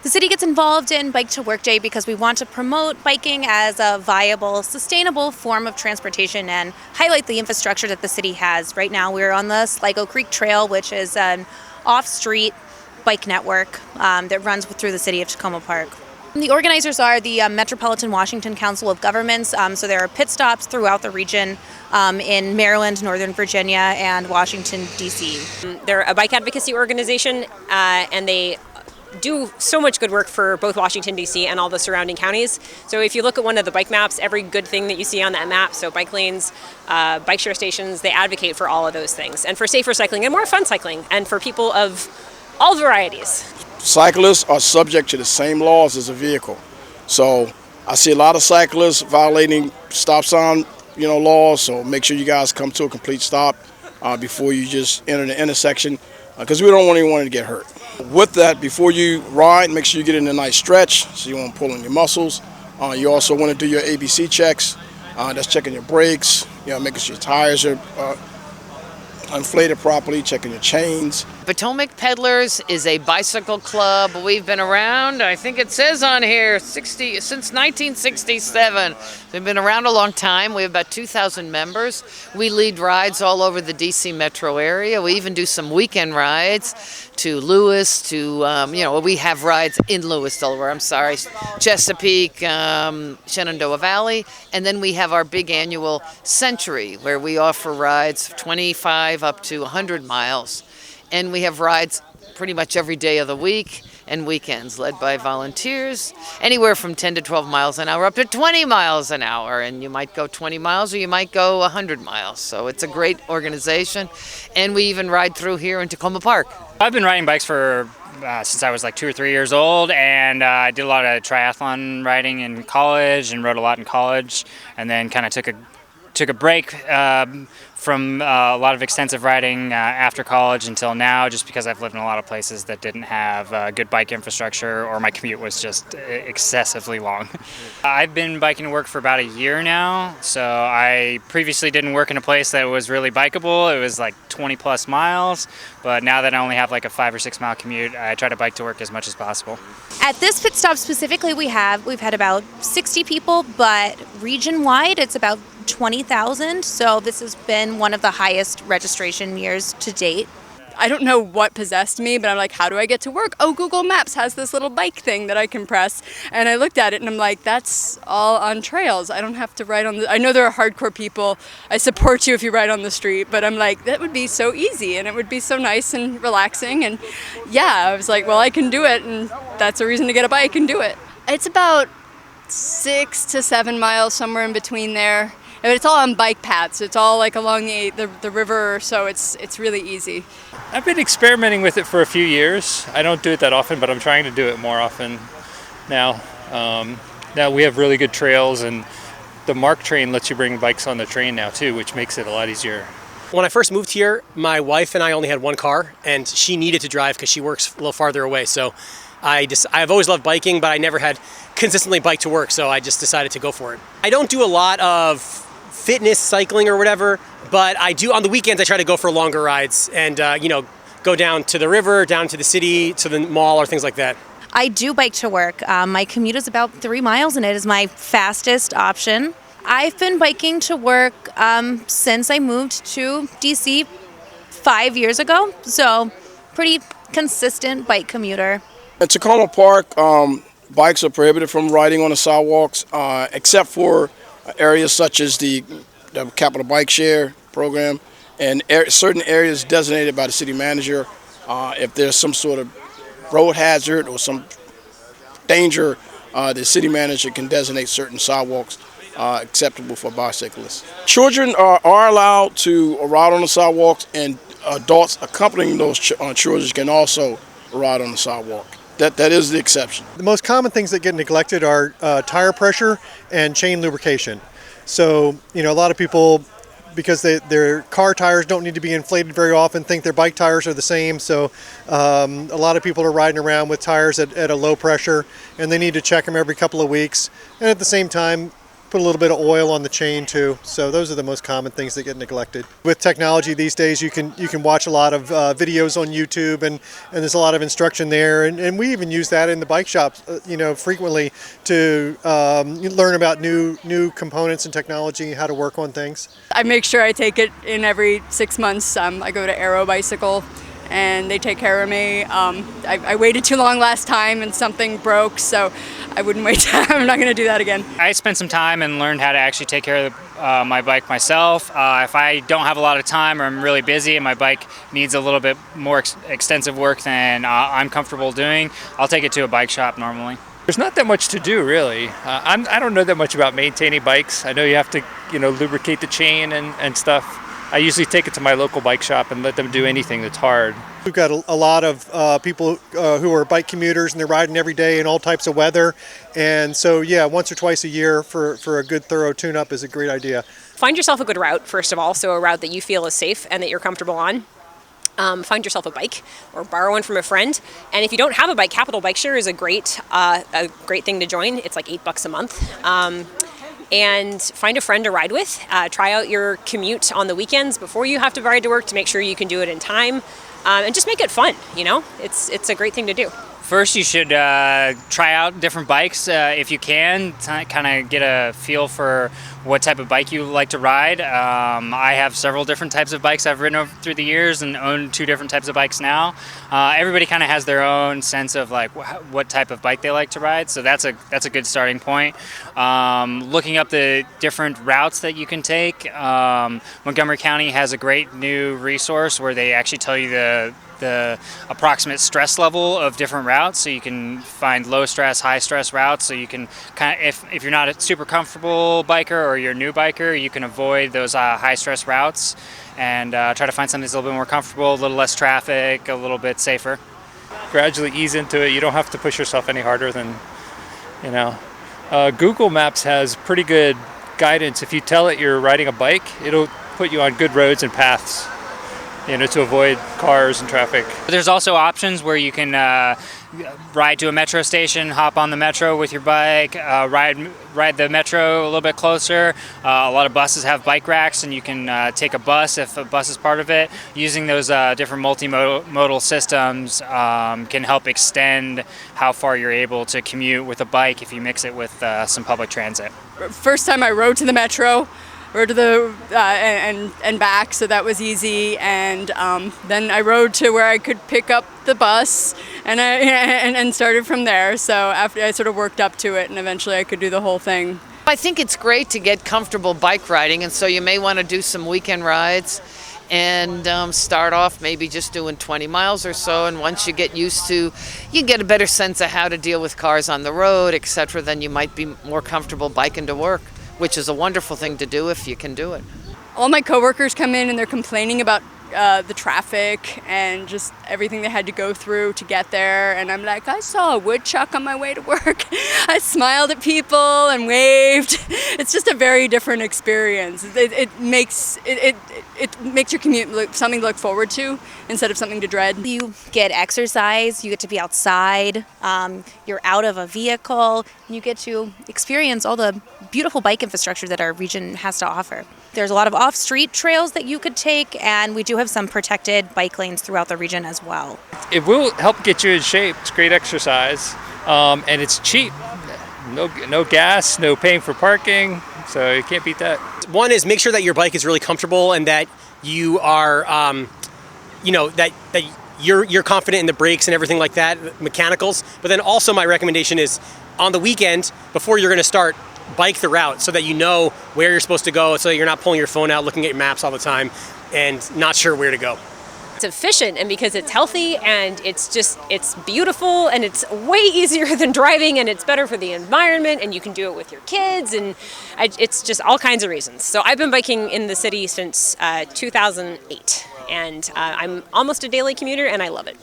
The city gets involved in Bike to Work Day because we want to promote biking as a viable, sustainable form of transportation and highlight the infrastructure that the city has. Right now we're on the Sligo Creek Trail, which is an off-street bike network that runs through the city of Takoma Park. The organizers are the Metropolitan Washington Council of Governments, so there are pit stops throughout the region in Maryland, Northern Virginia, and Washington, D.C. They're a bike advocacy organization, and they do so much good work for both Washington, D.C. and all the surrounding counties. So if you look at one of the bike maps, every good thing that you see on that map, so bike lanes, bike share stations, they advocate for all of those things, and for safer cycling and more fun cycling, and for people of all varieties. Cyclists are subject to the same laws as a vehicle. So I see a lot of cyclists violating stop sign laws, so make sure you guys come to a complete stop before you just enter the intersection, because we don't want anyone to get hurt. With that, before you ride, make sure you get in a nice stretch, so you won't pull on your muscles. You also want to do your ABC checks. That's checking your brakes, making sure your tires are inflated properly, checking your chains. Potomac Peddlers is a bicycle club. We've been around, I think it says on here, since 1967. We've been around a long time. We have about 2,000 members. We lead rides all over the DC metro area. We even do some weekend rides to Lewis, we have rides in Lewis, Delaware, Chesapeake, Shenandoah Valley, and then we have our big annual Century, where we offer rides 25 up to 100 miles. And we have rides pretty much every day of the week and weekends, led by volunteers, anywhere from 10 to 12 miles an hour up to 20 miles an hour. And you might go 20 miles or you might go 100 miles. So it's a great organization. And we even ride through here in Takoma Park. I've been riding bikes for since I was like 2 or 3 years old, and I did a lot of triathlon riding in college and rode a lot in college, and then kind of took a break from a lot of extensive riding after college until now, just because I've lived in a lot of places that didn't have good bike infrastructure, or my commute was just excessively long. I've been biking to work for about a year now, so I previously didn't work in a place that was really bikeable. It was like 20 plus miles, but now that I only have like a 5 or 6 mile commute, I try to bike to work as much as possible. At this pit stop specifically, we've had about 60 people, but region-wide it's about 20,000, so this has been one of the highest registration years to date. I don't know what possessed me, but I'm like, how do I get to work? Oh, Google Maps has this little bike thing that I can press. And I looked at it and I'm like, that's all on trails. I don't have to ride on I know there are hardcore people. I support you if you ride on the street, but I'm like, that would be so easy and it would be so nice and relaxing. And yeah, I was like, well, I can do it. And that's a reason to get a bike and do it. It's about 6 to 7 miles, somewhere in between there. But it's all on bike paths. It's all like along the river, so it's really easy. I've been experimenting with it for a few years. I don't do it that often, but I'm trying to do it more often now. Now we have really good trails, and the MARC train lets you bring bikes on the train now too, which makes it a lot easier. When I first moved here, my wife and I only had one car, and she needed to drive because she works a little farther away. So I've always loved biking, but I never had consistently bike to work, so I just decided to go for it. I don't do a lot of fitness cycling or whatever, but I do on the weekends. I try to go for longer rides and go down to the river, down to the city, to the mall, or things like that. I do bike to work. My commute is about 3 miles, and it is my fastest option. I've been biking to work since I moved to DC 5 years ago, so pretty consistent bike commuter. At Takoma Park, bikes are prohibited from riding on the sidewalks, except for areas such as the Capital Bike Share program and certain areas designated by the city manager. If there's some sort of road hazard or some danger, the city manager can designate certain sidewalks acceptable for bicyclists. Children are allowed to ride on the sidewalks, and adults accompanying those children can also ride on the sidewalk. That is the exception. The most common things that get neglected are tire pressure and chain lubrication. So, a lot of people, because their car tires don't need to be inflated very often, think their bike tires are the same. So a lot of people are riding around with tires at a low pressure, and they need to check them every couple of weeks. And at the same time, put a little bit of oil on the chain too. So those are the most common things that get neglected. With technology these days, you can watch a lot of videos on YouTube, and there's a lot of instruction there. And we even use that in the bike shops, frequently to learn about new components and technology, how to work on things. I make sure I take it in every 6 months. I go to Aero Bicycle, and they take care of me. I waited too long last time and something broke, so I wouldn't wait. I'm not going to do that again. I spent some time and learned how to actually take care of my bike myself. If I don't have a lot of time or I'm really busy and my bike needs a little bit more extensive work than I'm comfortable doing, I'll take it to a bike shop normally. There's not that much to do, really. I don't know that much about maintaining bikes. I know you have to, lubricate the chain and stuff. I usually take it to my local bike shop and let them do anything that's hard. We've got a lot of people who are bike commuters, and they're riding every day in all types of weather. And so, yeah, once or twice a year for a good thorough tune-up is a great idea. Find yourself a good route, first of all, so a route that you feel is safe and that you're comfortable on. Find yourself a bike or borrow one from a friend. And if you don't have a bike, Capital Bike Share is a great thing to join. It's like $8 a month. And find a friend to ride with. Try out your commute on the weekends before you have to ride to work to make sure you can do it in time. And just make it fun, It's a great thing to do. First, you should try out different bikes if you can, kind of get a feel for what type of bike you like to ride. I have several different types of bikes I've ridden through the years and own 2 different types of bikes now. Everybody kind of has their own sense of like what type of bike they like to ride, so that's a good starting point. Looking up the different routes that you can take. Montgomery County has a great new resource where they actually tell you the approximate stress level of different routes, so you can find low stress, high stress routes, so you can kind of, if you're not a super comfortable biker or you're a new biker, you can avoid those high stress routes and try to find something that's a little bit more comfortable, a little less traffic, a little bit safer. Gradually ease into it. You don't have to push yourself any harder than, Google Maps has pretty good guidance. If you tell it you're riding a bike, it'll put you on good roads and paths, to avoid cars and traffic. There's also options where you can ride to a metro station, hop on the metro with your bike, ride the metro a little bit closer. A lot of buses have bike racks, and you can take a bus if a bus is part of it. Using those different multimodal systems can help extend how far you're able to commute with a bike if you mix it with some public transit. First time I rode to the metro, rode to the and back, so that was easy. And then I rode to where I could pick up the bus, and started from there. So after I sort of worked up to it, and eventually I could do the whole thing. I think it's great to get comfortable bike riding, and so you may want to do some weekend rides and start off maybe just doing 20 miles or so, and once you get used to, you get a better sense of how to deal with cars on the road, etc., then you might be more comfortable biking to work, which is a wonderful thing to do if you can do it. All my coworkers come in and they're complaining about the traffic and just everything they had to go through to get there, and I'm like, I saw a woodchuck on my way to work. I smiled at people and waved. It's just a very different experience. It makes your commute something to look forward to instead of something to dread. You get exercise, you get to be outside, you're out of a vehicle, and you get to experience all the beautiful bike infrastructure that our region has to offer. There's a lot of off-street trails that you could take, and we do have some protected bike lanes throughout the region as well. It will help get you in shape. It's great exercise, and it's cheap. No gas, no paying for parking, so you can't beat that. One is make sure that your bike is really comfortable and that you are, that you're confident in the brakes and everything like that, mechanicals. But then also my recommendation is on the weekend, before you're going to start, bike the route so that you know where you're supposed to go, so that you're not pulling your phone out looking at your maps all the time and not sure where to go. It's efficient, and because it's healthy and it's beautiful and it's way easier than driving, and it's better for the environment, and you can do it with your kids, and it's just all kinds of reasons. So I've been biking in the city since 2008, and I'm almost a daily commuter, and I love it.